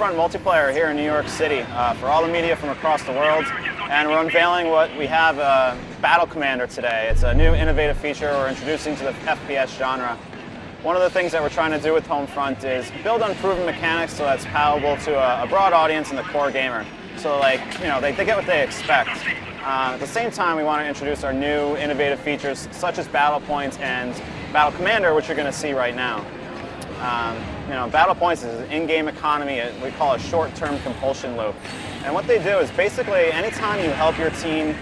Homefront multiplayer here in New York City for all the media from across the world, and we're unveiling what we have, Battle Commander today. It's a new innovative feature we're introducing to the FPS genre. One of the things that we're trying to do with Homefront is build unproven mechanics so that's palatable to a broad audience and the core gamer. So they get what they expect. At the same time, we want to introduce our new innovative features such as Battle Points and Battle Commander, which you're going to see right now. Battle Points is an in-game economy, we call a short-term compulsion loop. And what they do is basically anytime you help your team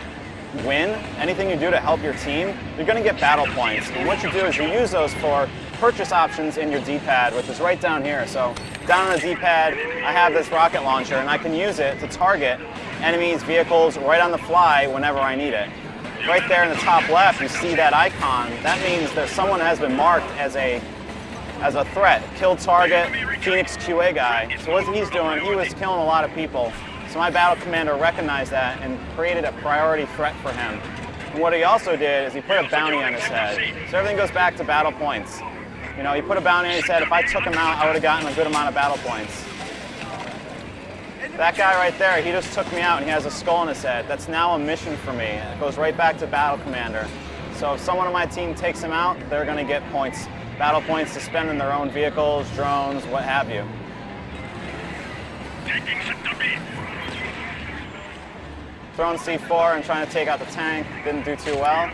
win, anything you do to help your team, you're going to get Battle Points. And what you do is you use those for purchase options in your D-pad, which is right down here. So down on the D-pad, I have this rocket launcher, and I can use it to target enemies, vehicles, right on the fly whenever I need it. Right there in the top left, you see that icon. That means that someone has been marked as a threat. Kill target, Phoenix QA guy. So what he's doing, he was killing a lot of people. So my Battle Commander recognized that and created a priority threat for him. And what he also did is he put a bounty on his head. So everything goes back to Battle Points. He put a bounty on his head. If I took him out, I would have gotten a good amount of Battle Points. That guy right there, he just took me out and he has a skull on his head. That's now a mission for me. It goes right back to Battle Commander. So if someone on my team takes him out, they're going to get points. Battle Points to spend in their own vehicles, drones, what have you. Throwing C4 and trying to take out the tank, didn't do too well.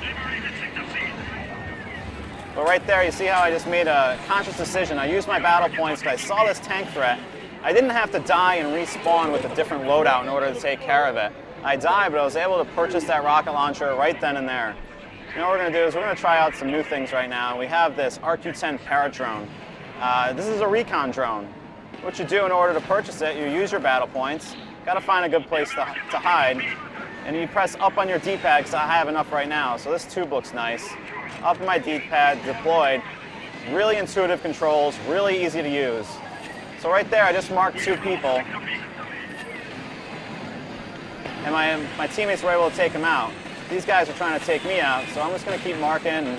But right there, you see how I just made a conscious decision. I used my Battle Points because I saw this tank threat. I didn't have to die and respawn with a different loadout in order to take care of it. I died, but I was able to purchase that rocket launcher right then and there. What we're going to do is we're going to try out some new things right now. We have this RQ-10 Paradrone. This is a recon drone. What you do in order to purchase it, you use your Battle Points. Got to find a good place to hide. And you press up on your D-pad because I have enough right now. So this tube looks nice. Up on my D-pad, deployed. Really intuitive controls, really easy to use. So right there, I just marked 2 people. And my teammates were able to take them out. These guys are trying to take me out, so I'm just going to keep marking.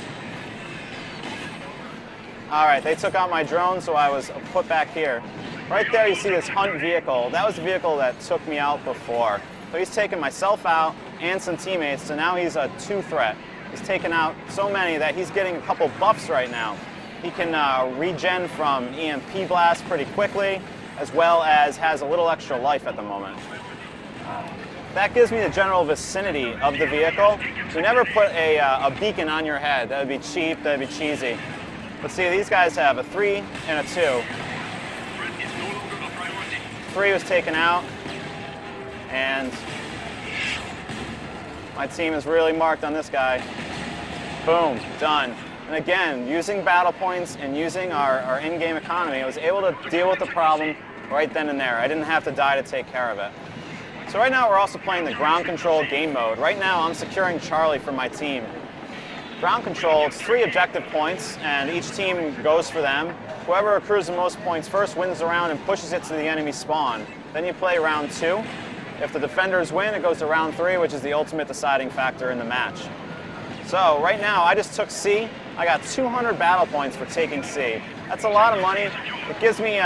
All right, they took out my drone, so I was put back here. Right there, you see this hunt vehicle. That was the vehicle that took me out before. So he's taken myself out and some teammates, so now he's a 2 threat. He's taken out so many that he's getting a couple buffs right now. He can regen from EMP blast pretty quickly, as well as has a little extra life at the moment. That gives me the general vicinity of the vehicle. You never put a beacon on your head. That would be cheap, that would be cheesy. But see, these guys have a 3 and a 2. 3 was taken out, and my team is really marked on this guy. Boom, done. And again, using Battle Points and using our in-game economy, I was able to deal with the problem right then and there. I didn't have to die to take care of it. So right now we're also playing the ground control game mode. Right now I'm securing Charlie for my team. Ground control, it's 3 objective points, and each team goes for them. Whoever accrues the most points first wins the round and pushes it to the enemy spawn. Then you play round 2. If the defenders win, it goes to round 3, which is the ultimate deciding factor in the match. So right now I just took C. I got 200 battle points for taking C. That's a lot of money. It gives me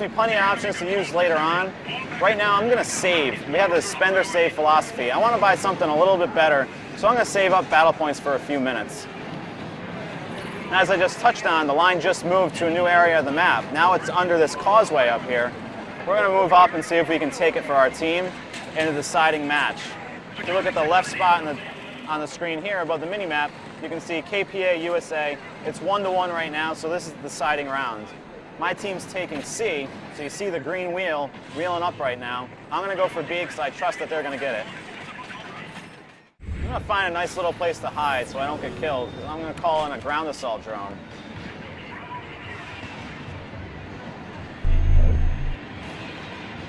plenty of options to use later on. Right now I'm going to save. We have this spend or save philosophy. I want to buy something a little bit better, so I'm going to save up battle points for a few minutes. And as I just touched on, the line just moved to a new area of the map. Now it's under this causeway up here. We're going to move up and see if we can take it for our team in a deciding match. If you look at the left spot on the screen here above the mini-map, you can see KPA USA. It's 1-1 right now, so this is the deciding round. My team's taking C, so you see the green wheel wheeling up right now. I'm going to go for B because I trust that they're going to get it. I'm going to find a nice little place to hide so I don't get killed, because I'm going to call in a ground assault drone.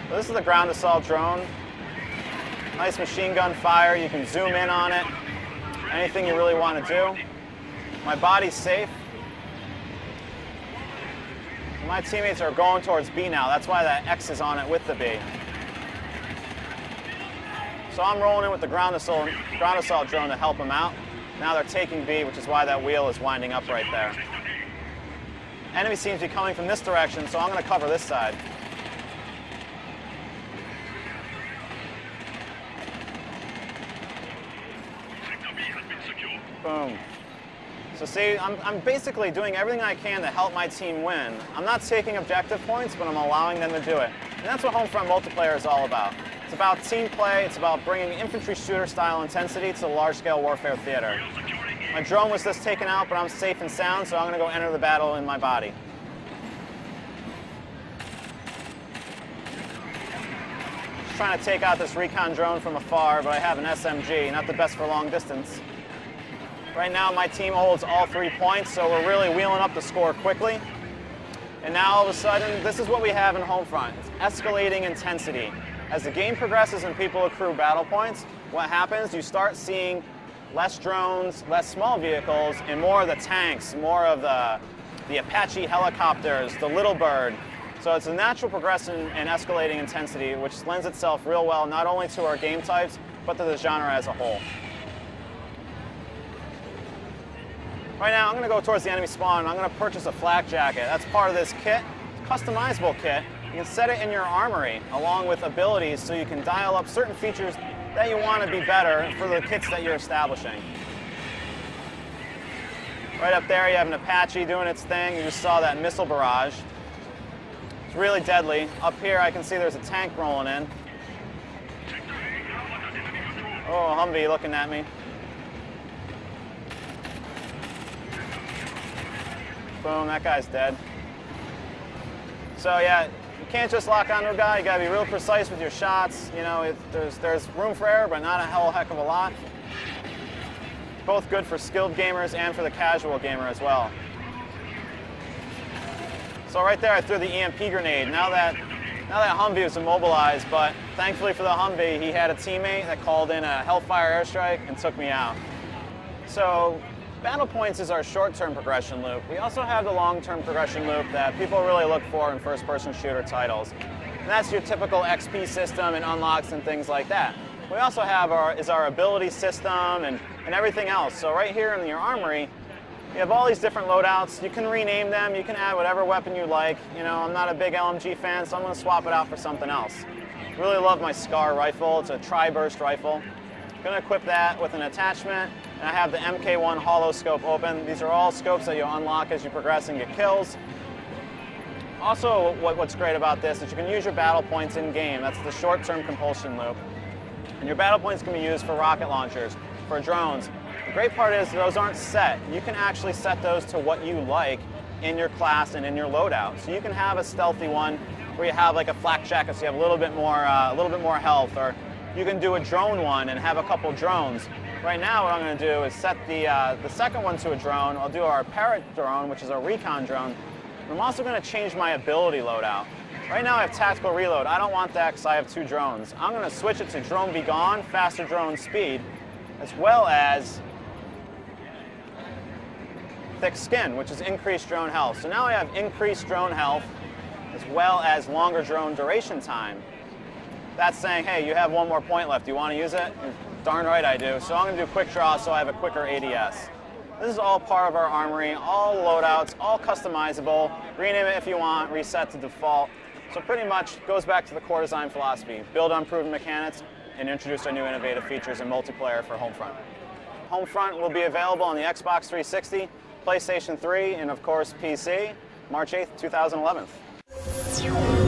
So this is the ground assault drone. Nice machine gun fire. You can zoom in on it. Anything you really want to do. My body's safe. My teammates are going towards B now. That's why that X is on it with the B. So I'm rolling in with the ground assault drone to help them out. Now they're taking B, which is why that wheel is winding up right there. Enemy seems to be coming from this direction, so I'm going to cover this side. Boom. So see, I'm basically doing everything I can to help my team win. I'm not taking objective points, but I'm allowing them to do it. And that's what Homefront multiplayer is all about. It's about team play, it's about bringing infantry shooter style intensity to the large-scale warfare theater. My drone was just taken out, but I'm safe and sound, so I'm gonna go enter the battle in my body. Just trying to take out this recon drone from afar, but I have an SMG, not the best for long distance. Right now, my team holds all 3 points, so we're really wheeling up the score quickly. And now, all of a sudden, this is what we have in Homefront. It's escalating intensity. As the game progresses and people accrue battle points, what happens, you start seeing less drones, less small vehicles, and more of the tanks, more of the Apache helicopters, the Little Bird. So it's a natural progression and escalating intensity, which lends itself real well not only to our game types, but to the genre as a whole. Right now, I'm going to go towards the enemy spawn, and I'm going to purchase a flak jacket. That's part of this kit. It's a customizable kit. You can set it in your armory, along with abilities, so you can dial up certain features that you want to be better for the kits that you're establishing. Right up there, you have an Apache doing its thing. You just saw that missile barrage. It's really deadly. Up here, I can see there's a tank rolling in. Oh, a Humvee looking at me. Boom, that guy's dead. So yeah, you can't just lock onto a guy. You gotta be real precise with your shots. You know, there's room for error, but not a hell heck of a lot. Both good for skilled gamers and for the casual gamer as well. So right there, I threw the EMP grenade. Now that Humvee was immobilized, but thankfully for the Humvee, he had a teammate that called in a Hellfire airstrike and took me out. So battle points is our short-term progression loop. We also have the long-term progression loop that people really look for in first-person shooter titles. And that's your typical XP system and unlocks and things like that. We also have our ability system and everything else. So right here in your armory, you have all these different loadouts. You can rename them. You can add whatever weapon you like. You know, I'm not a big LMG fan, so I'm going to swap it out for something else. Really love my SCAR rifle. It's a tri-burst rifle. I'm going to equip that with an attachment. And I have the MK1 holo scope open. These are all scopes that you'll unlock as you progress and get kills. Also, what's great about this is you can use your battle points in-game. That's the short-term compulsion loop. And your battle points can be used for rocket launchers, for drones. The great part is those aren't set. You can actually set those to what you like in your class and in your loadout. So you can have a stealthy one where you have like a flak jacket, so you have a little bit more health, or you can do a drone one and have a couple drones. Right now, what I'm going to do is set the second one to a drone. I'll do our parrot drone, which is a recon drone. And I'm also going to change my ability loadout. Right now, I have tactical reload. I don't want that because I have 2 drones. I'm going to switch it to drone be gone, faster drone speed, as well as thick skin, which is increased drone health. So now I have increased drone health, as well as longer drone duration time. That's saying, hey, you have 1 more point left. Do you want to use it? Darn right I do. So I'm going to do quick draw so I have a quicker ADS. This is all part of our armory, all loadouts, all customizable. Rename it if you want, reset to default. So pretty much goes back to the core design philosophy. Build on proven mechanics and introduce our new innovative features in multiplayer for Homefront. Homefront will be available on the Xbox 360, PlayStation 3, and of course PC, March 8th, 2011.